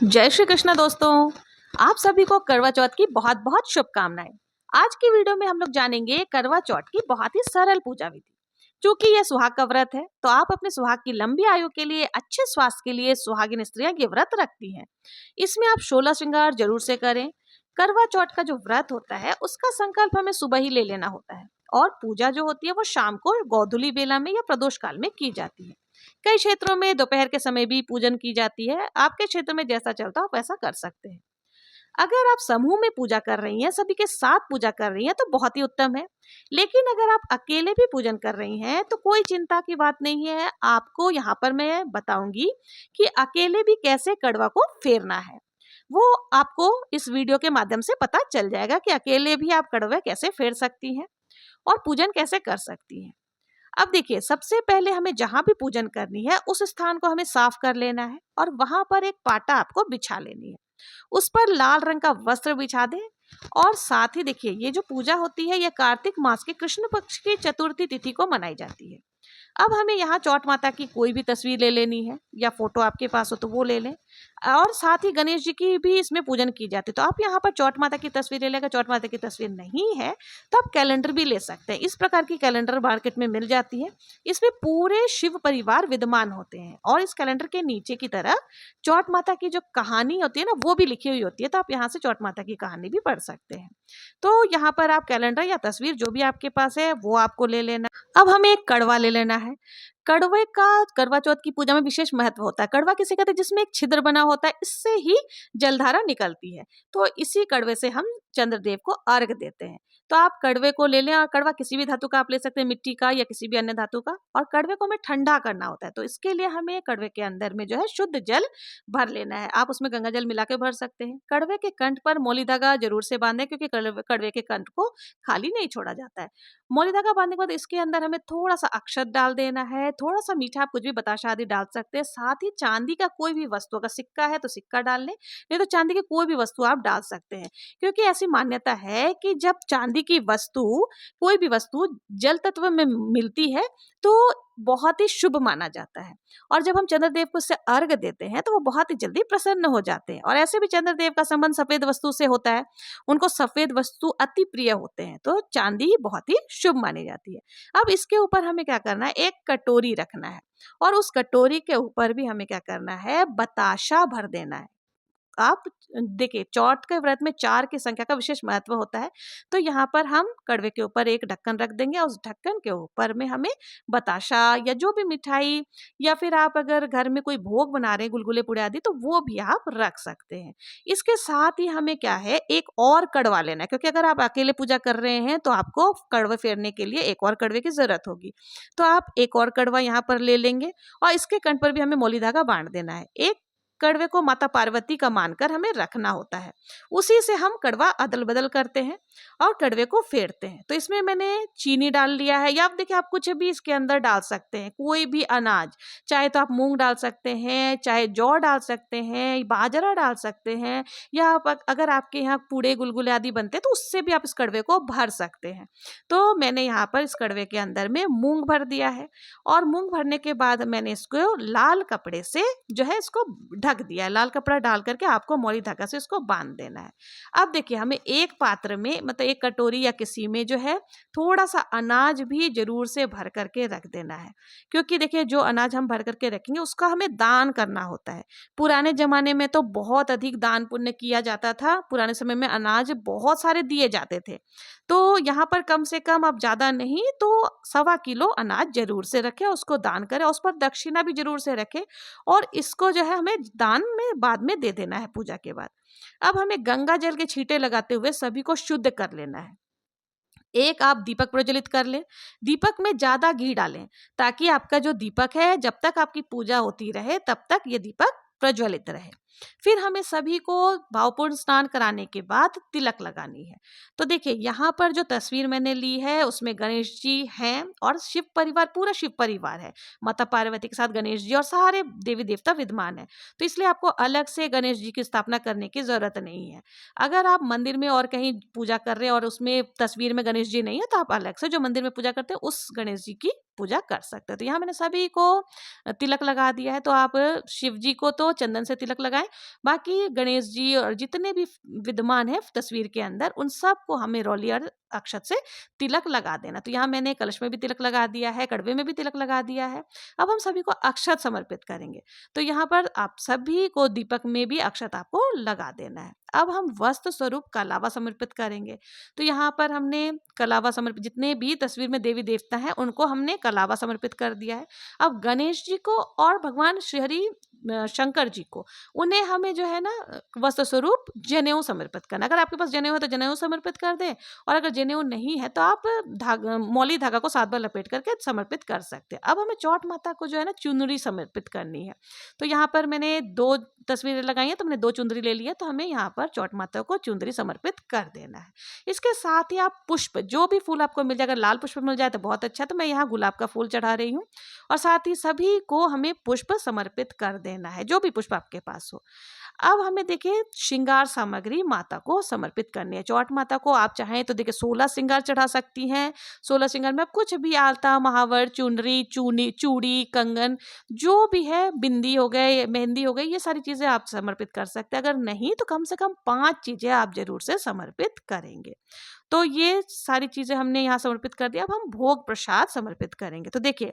जय श्री कृष्ण दोस्तों। आप सभी को करवा चौथ की बहुत बहुत शुभकामनाएं। आज की वीडियो में हम लोग जानेंगे करवा चौथ की बहुत ही सरल पूजा विधि। क्योंकि यह सुहाग का व्रत है तो आप अपने सुहाग की लंबी आयु के लिए, अच्छे स्वास्थ्य के लिए सुहागिन स्त्रियां ये व्रत रखती हैं। इसमें आप 16 श्रृंगार जरूर से करें। करवा चौथ का जो व्रत होता है उसका संकल्प हमें सुबह ही ले लेना होता है और पूजा जो होती है वो शाम को गोधूली बेला में या प्रदोष काल में की जाती है। कई क्षेत्रों में दोपहर के समय भी पूजन की जाती है। आपके क्षेत्र में जैसा चलता हो आप वैसा कर सकते हैं। अगर आप समूह में पूजा कर रही हैं, सभी के साथ पूजा कर रही हैं तो बहुत ही उत्तम है। लेकिन अगर आप अकेले भी पूजन कर रही हैं तो कोई चिंता की बात नहीं है। आपको यहाँ पर मैं बताऊंगी कि अकेले भी कैसे कड़वा को फेरना है। वो आपको इस वीडियो के माध्यम से पता चल जाएगा कि अकेले भी आप कड़वा कैसे फेर सकती हैं और पूजन कैसे कर सकती हैं। अब देखिए, सबसे पहले हमें जहां भी पूजन करनी है उस स्थान को हमें साफ कर लेना है और वहां पर एक पाटा आपको बिछा लेनी है। उस पर लाल रंग का वस्त्र बिछा दें। और साथ ही देखिए, ये जो पूजा होती है ये कार्तिक मास के कृष्ण पक्ष की चतुर्थी तिथि को मनाई जाती है। अब हमें यहाँ चौथ माता की कोई भी तस्वीर ले लेनी है या फोटो आपके पास हो तो वो ले लें। और साथ ही गणेश जी की भी इसमें पूजन की जाती है तो आप यहाँ पर चौथ माता की तस्वीर ले लेगा। चौथ माता की तस्वीर नहीं है तो आप कैलेंडर भी ले सकते हैं। इस प्रकार की कैलेंडर मार्केट में मिल जाती है। इसमें पूरे शिव परिवार विद्यमान होते हैं और इस कैलेंडर के नीचे की तरफ चौथ माता की जो कहानी होती है ना वो भी लिखी हुई होती है। तो आप यहाँ से चौथ माता की कहानी भी पढ़ सकते हैं। तो यहाँ पर आप कैलेंडर या तस्वीर जो भी आपके पास है वो आपको ले लेना। अब हमें एक कड़वा ले लेना है। कड़वे का करवा चौथ की पूजा में विशेष महत्व होता है। कड़वा किसे कहते हैं? जिसमें एक छिद्र बना होता है, इससे ही जलधारा निकलती है। तो इसी कड़वे से हम चंद्रदेव को अर्घ देते हैं। तो आप कड़वे को ले लें और कड़वा किसी भी धातु का आप ले सकते हैं, मिट्टी का या किसी भी अन्य धातु का। और कड़वे को हमें ठंडा करना होता है तो इसके लिए हमें कड़वे के अंदर में जो है शुद्ध जल भर लेना है। आप उसमें गंगा जल मिला के भर सकते हैं। कड़वे के कंठ पर मौली धागा जरूर से बांधें क्योंकि कड़वे के कंठ को खाली नहीं छोड़ा जाता है। मौली धागा बांधने के बाद इसके अंदर हमें थोड़ा सा अक्षत डाल देना है। थोड़ा सा मीठा, आप कुछ भी बताशा आदि डाल सकते हैं। साथ ही चांदी का कोई भी वस्तु, अगर सिक्का है तो सिक्का डाल लें, नहीं तो चांदी की कोई भी वस्तु आप डाल सकते हैं। क्योंकि ऐसी मान्यता है कि जब चांदी की वस्तु, कोई भी वस्तु जल तत्व में मिलती है तो बहुत ही शुभ माना जाता है। और जब हम चंद्रदेव को उससे अर्घ देते हैं तो वो बहुत ही जल्दी प्रसन्न हो जाते हैं। और ऐसे भी चंद्रदेव का संबंध सफेद वस्तु से होता है। उनको सफेद वस्तु अति प्रिय होते हैं तो चांदी बहुत ही शुभ मानी जाती है। अब इसके ऊपर हमें क्या करना है, एक कटोरी रखना है और उस कटोरी के ऊपर भी हमें क्या करना है, बताशा भर देना है। आप देखिए, चौथ के व्रत में 4 की संख्या का विशेष महत्व होता है। तो यहाँ पर हम कड़वे के ऊपर एक ढक्कन रख देंगे और उस ढक्कन के ऊपर में हमें बताशा या जो भी मिठाई, या फिर आप अगर घर में कोई भोग बना रहे हैं, गुलगुले पुड़े आदि, तो वो भी आप रख सकते हैं। इसके साथ ही हमें क्या है, एक और कड़वा लेना है क्योंकि अगर आप अकेले पूजा कर रहे हैं तो आपको कड़वे फेरने के लिए एक और कड़वे की जरूरत होगी। तो आप एक और कड़वा यहाँ पर ले लेंगे और इसके कंठ पर भी हमें मौली धागा बांध देना है। एक कड़वे को माता पार्वती का मानकर हमें रखना होता है। उसी से हम कड़वा अदल बदल करते हैं और कड़वे को फेरते हैं। तो इसमें मैंने चीनी डाल लिया है, या आप देखिए आप कुछ भी इसके अंदर डाल सकते हैं, कोई भी अनाज। चाहे तो आप मूंग डाल सकते हैं, चाहे जौ डाल सकते हैं, बाजरा डाल सकते हैं, या आप अगर आपके यहाँ पूड़े गुलगुले आदि बनते हैं तो उससे भी आप इस कड़वे को भर सकते हैं। तो मैंने यहाँ पर इस कड़वे के अंदर में मूंग भर दिया है और मूंग भरने के बाद मैंने इसको लाल कपड़े से जो है इसको ढक दिया है। लाल कपड़ा डाल करके आपको मौली धागा से इसको बांध देना है। अब देखिए, हमें एक पात्र में, मतलब एक कटोरी या किसी में जो है थोड़ा सा अनाज भी जरूर से भर करके रख देना है। क्योंकि देखिए, जो अनाज हम भर करके रखेंगे उसका हमें दान करना होता है। पुराने जमाने में तो बहुत अधिक दान पुण्य किया जाता था। पुराने समय में अनाज बहुत सारे दिए जाते थे। तो यहाँ पर कम से कम, आप ज्यादा नहीं तो 1.25 किलो अनाज जरूर से रखें, उसको दान करें, उस पर दक्षिणा भी जरूर से रखें। और इसको जो है हमें दान में बाद में दे देना है पूजा के बाद। अब हमें गंगा जल के छींटे लगाते हुए सभी को शुद्ध कर लेना है। एक आप दीपक प्रज्वलित कर लें। दीपक में ज्यादा घी डालें ताकि आपका जो दीपक है, जब तक आपकी पूजा होती रहे तब तक ये दीपक प्रज्वलित रहे। फिर हमें सभी को भावपूर्ण स्नान कराने के बाद तिलक लगानी है। तो देखिए, यहाँ पर जो तस्वीर मैंने ली है उसमें गणेश जी हैं और शिव परिवार, पूरा शिव परिवार है। माता पार्वती के साथ गणेश जी और सारे देवी देवता विद्यमान है। तो इसलिए आपको अलग से गणेश जी की स्थापना करने की जरूरत नहीं है। अगर आप मंदिर में और कहीं पूजा कर रहे हैं और उसमें तस्वीर में गणेश जी नहीं है तो आप अलग से जो मंदिर में पूजा करते हैं उस गणेश जी की पूजा कर सकते हैं। तो यहाँ मैंने सभी को तिलक लगा दिया है। तो आप शिव जी को तो चंदन से तिलक लगाएं है। बाकी गणेश जी और जितने भी विद्यमान है तस्वीर के अंदर, उन सबको हमें रोली और अक्षत से तिलक लगा देना। तो यहाँ मैंने कलश में भी तिलक लगा दिया है, कड़वे में भी तिलक लगा दिया है। अब हम सभी को अक्षत समर्पित करेंगे। तो यहाँ पर आप सभी को दीपक में भी अक्षत आपको लगा देना है। अब हम वस्त्र स्वरूप कलावा समर्पित करेंगे। तो यहाँ पर हमने कलावा समर्पित, जितने भी तस्वीर में देवी देवता हैं उनको हमने कलावा समर्पित कर दिया है। अब गणेश जी को और भगवान श्री शंकर जी को, उन्हें हमें जो है ना वस्त्र स्वरूप जनेऊ समर्पित करना। अगर आपके पास जनेऊ है तो जनेऊ समर्पित कर दें, और अगर जनेऊ नहीं है तो आप मौली धागा को 7 बार लपेट करके समर्पित कर सकते हैं। अब हमें चौठ माता को जो है ना चुनरी समर्पित करनी है। तो यहाँ पर मैंने 2 तस्वीरें लगाई हैं, तो मैंने 2 चुंदरी ले ली है, तो हमें यहाँ पर चौठ माता को चुंदरी समर्पित कर देना है। इसके साथ ही आप पुष्प, जो भी फूल आपको मिल जाए, अगर लाल पुष्प मिल जाए तो बहुत अच्छा, तो मैं यहाँ गुलाब का फूल चढ़ा रही हूँ। और साथ ही सभी को हमें पुष्प समर्पित कर देना है, जो भी पुष्प आपके पास हो। अब हमें देखिए श्रृंगार सामग्री माता को समर्पित करनी है। चौठ माता को आप चाहें तो देखिए 16 श्रृंगार चढ़ा सकती हैं। 16 श्रृंगार में आप कुछ भी, आलता, महावर, चुनरी, चूड़ी, कंगन, जो भी है, बिंदी हो गए, मेहंदी हो गई, ये सारी चीजें आप समर्पित कर सकते हैं। अगर नहीं तो कम से कम 5 चीजें आप जरूर से समर्पित करेंगे। तो ये सारी चीजें हमने यहाँ समर्पित कर दिया। अब हम भोग प्रसाद समर्पित करेंगे। तो देखिए,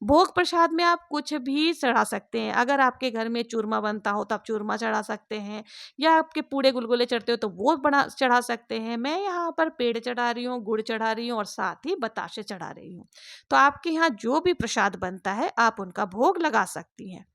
भोग प्रसाद में आप कुछ भी चढ़ा सकते हैं। अगर आपके घर में चूरमा बनता हो तो आप चूरमा चढ़ा सकते हैं, या आपके पूड़े गुलगुले चढ़ते हो तो वो बना चढ़ा सकते हैं। मैं यहाँ पर पेड़ चढ़ा रही हूँ, गुड़ चढ़ा रही हूँ, और साथ ही बताशे चढ़ा रही हूँ। तो आपके यहाँ जो भी प्रसाद बनता है आप उनका भोग लगा सकती हैं।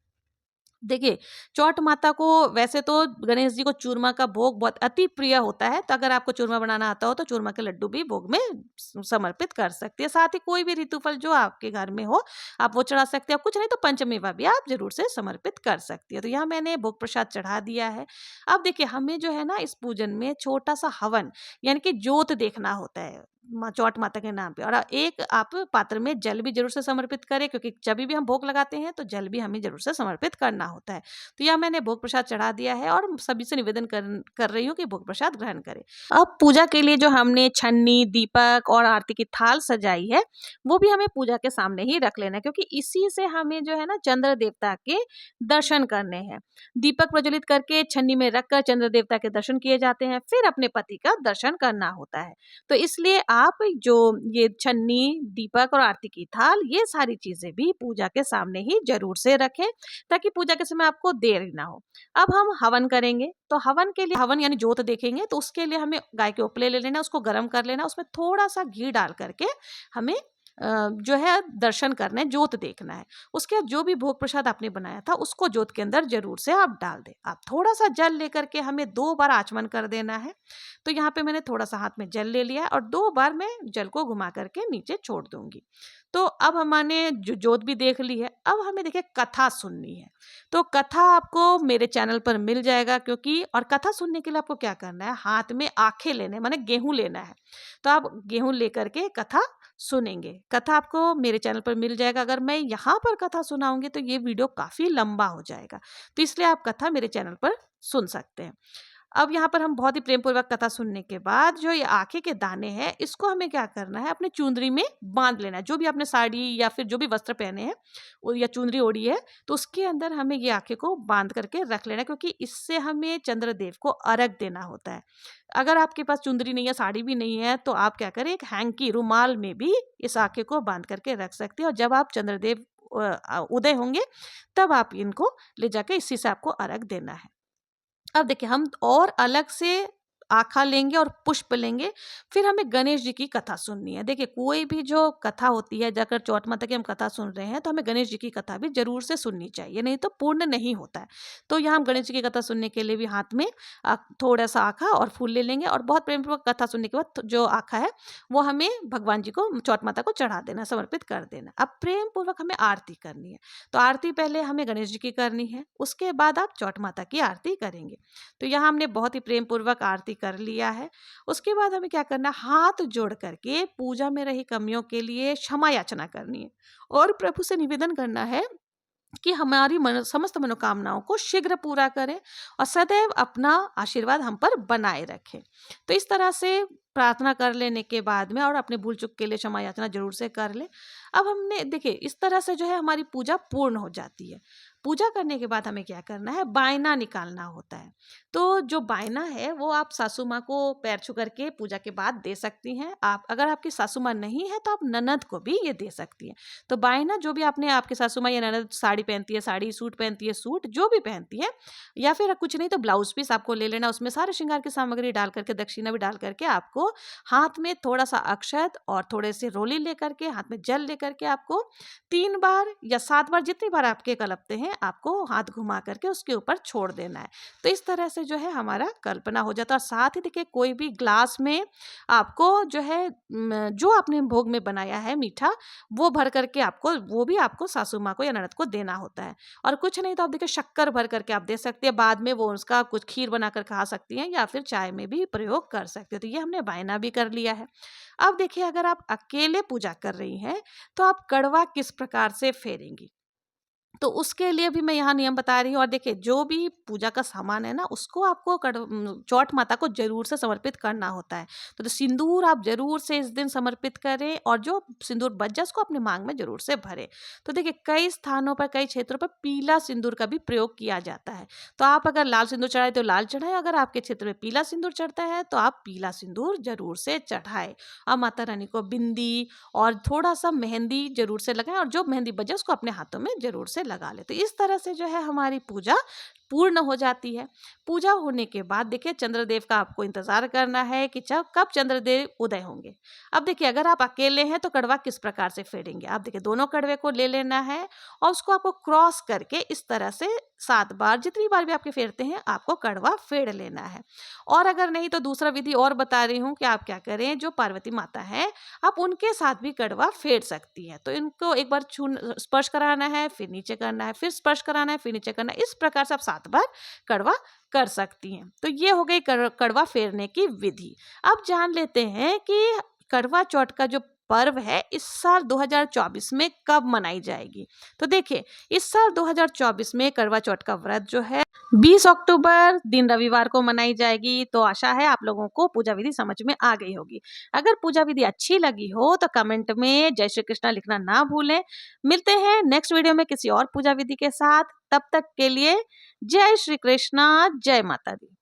देखिए, चौठ माता को वैसे तो गणेश जी को चूरमा का भोग बहुत अति प्रिय होता है, तो अगर आपको चूरमा बनाना आता हो तो चूरमा के लड्डू भी भोग में समर्पित कर सकते हैं। साथ ही कोई भी ऋतुफल जो आपके घर में हो आप वो चढ़ा सकते हैं। कुछ नहीं तो पंचमेवा भी आप जरूर से समर्पित कर सकती है। तो यहाँ मैंने भोग प्रसाद चढ़ा दिया है। अब देखिए, हमें जो है ना इस पूजन में छोटा सा हवन यानी कि जोत देखना होता है चौठ माता के नाम पे, और एक आप पात्र में जल भी जरूर से समर्पित करें, क्योंकि जब भी हम भोग लगाते हैं तो जल भी हमें जरूर से समर्पित करना होता है। तो यह मैंने भोग प्रसाद चढ़ा दिया है और सभी से निवेदन कर रही हूँ कि भोग प्रसाद ग्रहण करें। अब पूजा के लिए जो हमने छन्नी, दीपक और आरती की थाल सजाई है, वो भी हमें पूजा के सामने ही रख लेना है, क्योंकि इसी से हमें जो है ना चंद्र देवता के दर्शन करने हैं। दीपक प्रज्वलित करके छन्नी में रखकर चंद्र देवता के दर्शन किए जाते हैं, फिर अपने पति का दर्शन करना होता है। तो इसलिए आप जो ये छन्नी, दीपक और आरती की थाल, ये सारी चीजें भी पूजा के सामने ही जरूर से रखें, ताकि पूजा के समय आपको देर ना हो। अब हम हवन करेंगे। तो हवन के लिए, हवन यानी जोत देखेंगे, तो उसके लिए हमें गाय के उपले ले लेना, उसको गर्म कर लेना, उसमें थोड़ा सा घी डाल करके हमें जो है दर्शन करना है, जोत देखना है। उसके बाद जो भी भोग प्रसाद आपने बनाया था उसको जोत के अंदर जरूर से आप डाल दें। आप थोड़ा सा जल लेकर के हमें 2 बार आचमन कर देना है। तो यहाँ पे मैंने थोड़ा सा हाथ में जल ले लिया और 2 बार मैं जल को घुमा करके नीचे छोड़ दूंगी। तो अब हमने जो जोत भी देख ली है, अब हमें देखिए कथा सुननी है। तो कथा आपको मेरे चैनल पर मिल जाएगा, क्योंकि और कथा सुनने के लिए आपको क्या करना है, हाथ में आखे लेने, माने गेहूं लेना है। तो आप गेहूं लेकर के कथा सुनेंगे। कथा आपको मेरे चैनल पर मिल जाएगा। अगर मैं यहाँ पर कथा सुनाऊंगी तो ये वीडियो काफी लंबा हो जाएगा, तो इसलिए आप कथा मेरे चैनल पर सुन सकते हैं। अब यहाँ पर हम बहुत ही प्रेम पूर्वक कथा सुनने के बाद जो ये आंखें के दाने हैं, इसको हमें क्या करना है, अपने चुंदरी में बांध लेना है। जो भी आपने साड़ी या फिर जो भी वस्त्र पहने हैं या चुंदरी ओढ़ी है, तो उसके अंदर हमें ये आंखें को बांध करके रख लेना है, क्योंकि इससे हमें चंद्रदेव को अर्घ देना होता है। अगर आपके पास चुंदरी नहीं है, साड़ी भी नहीं है, तो आप क्या करें, एक हैंकी, रुमाल में भी इस आंखें को बांध करके रख सकते हैं, और जब आप चंद्रदेव उदय होंगे तब आप इनको ले जाकर इसी से आपको अर्घ देना है। अब देखिए, हम और अलग से आखा लेंगे और पुष्प लेंगे, फिर हमें गणेश जी की कथा सुननी है। देखिए, कोई भी जो कथा होती है, अगर चौथ माता की हम कथा सुन रहे हैं तो हमें गणेश जी की कथा भी जरूर से सुननी चाहिए, नहीं तो पूर्ण नहीं होता है। तो यहाँ हम गणेश जी की कथा सुनने के लिए भी हाथ में थोड़ा सा आखा और फूल ले लेंगे, और बहुत प्रेम पूर्वक कथा सुनने के बाद जो आखा है वो हमें भगवान जी को, चौथ माता को चढ़ा देना, समर्पित कर देना। अब प्रेम पूर्वक हमें आरती करनी है। तो आरती पहले हमें गणेश जी की करनी है, उसके बाद आप चौथ माता की आरती करेंगे। तो यहाँ हमने बहुत ही प्रेम पूर्वक आरती कर लिया है। उसके बाद हमें क्या करना है, हाथ जोड़ करके पूजा में रही कमियों के लिए क्षमा याचना करनी है, और प्रभु से निवेदन करना है कि हमारी समस्त मनोकामनाओं को शीघ्र पूरा करें और सदैव अपना आशीर्वाद हम पर बनाए रखें। तो इस तरह से प्रार्थना कर लेने के बाद में, और अपने भूल चूक के लिए क्षमा याचना जरूर से कर ले। अब हमने देखिए, इस तरह से जो है हमारी पूजा पूर्ण हो जाती है। पूजा करने के बाद हमें क्या करना है, बायना निकालना होता है। तो जो बायना है वो आप सासू माँ को पैर छू करके पूजा के बाद दे सकती हैं। आप अगर आपकी सासू माँ नहीं है तो आप ननद को भी ये दे सकती हैं। तो बायना जो भी आपने, आपकी सासू माँ या ननद साड़ी पहनती है साड़ी, सूट पहनती है सूट, जो भी पहनती है, या फिर कुछ नहीं तो ब्लाउज पीस आपको ले लेना, उसमें सारे श्रृंगार की सामग्री डाल करके, दक्षिणा भी डाल करके आपको हाथ में थोड़ा सा अक्षत और थोड़े से रोली लेकर के, हाथ में जल लेकर के आपको 3 बार या 7 बार, जितनी बार आपके कलपते हैं, आपको हाथ घुमा करके उसके ऊपर छोड़ देना है। तो इस तरह से जो है हमारा कल्पना हो जाता है। और साथ ही देखिए कोई भी ग्लास में आपको जो है जो आपने भोग में बनाया है मीठा, वो भर करके आपको, वो भी आपको सासू माँ को या ननद को देना होता है। और कुछ नहीं तो आप देखिए शक्कर भर करके आप दे सकते हैं, बाद में वो उसका कुछ खीर बनाकर खा सकती हैं या फिर चाय में भी प्रयोग कर सकते हो। तो ये हमने बायना भी कर लिया है। अब देखिए अगर आप अकेले पूजा कर रही हैं तो आप कड़वा किस प्रकार से फेरेंगी, तो उसके लिए भी मैं यहाँ नियम बता रही हूँ। और देखिए जो भी पूजा का सामान है ना, उसको आपको चौठ माता को जरूर से समर्पित करना होता है। तो सिंदूर आप जरूर से इस दिन समर्पित करें, और जो सिंदूर बच जाए उसको अपने मांग में जरूर से भरें। तो देखिए कई स्थानों पर, कई क्षेत्रों पर पीला सिंदूर का भी प्रयोग किया जाता है। तो आप अगर लाल सिंदूर चढ़ाए तो लाल चढ़ाए, अगर आपके क्षेत्र में पीला सिंदूर चढ़ता है तो आप पीला सिंदूर जरूर से चढ़ाए। और माता रानी को बिंदी और थोड़ा सा मेहंदी जरूर से लगाएं, और जो मेहंदी बचे उसको अपने हाथों में जरूर से लगा ले। तो इस तरह से जो है हमारी पूजा पूर्ण हो जाती है। पूजा होने के बाद देखिए चंद्रदेव का आपको इंतजार करना है कि कब चंद्रदेव उदय होंगे। अब देखिए अगर आप अकेले हैं तो कड़वा किस प्रकार से फेरेंगे। आप देखिए दोनों कड़वे को ले लेना है और उसको आपको क्रॉस करके इस तरह से 7 बार, जितनी बार भी आपके फेरते हैं, आपको कड़वा फेर लेना है। और अगर नहीं तो दूसरा विधि और बता रही हूँ कि आप क्या करें, जो पार्वती माता है आप उनके साथ भी कड़वा फेर सकती हैं। तो इनको एक बार स्पर्श कराना है, फिर नीचे करना है, फिर स्पर्श कराना है, फिर नीचे करना है। इस प्रकार से आप 7 बार कड़वा कर सकती हैं। तो ये हो गई कड़वा फेरने की विधि। अब जान लेते हैं कि करवा चौथ का जो पर्व है इस साल 2024 में कब मनाई जाएगी। तो देखिए इस साल 2024 में करवा चौथ का व्रत जो है 20 अक्टूबर दिन रविवार को मनाई जाएगी। तो आशा है आप लोगों को पूजा विधि समझ में आ गई होगी। अगर पूजा विधि अच्छी लगी हो तो कमेंट में जय श्री कृष्णा लिखना ना भूलें। मिलते हैं नेक्स्ट वीडियो में किसी और पूजा विधि के साथ। तब तक के लिए जय श्री कृष्णा, जय माता दी।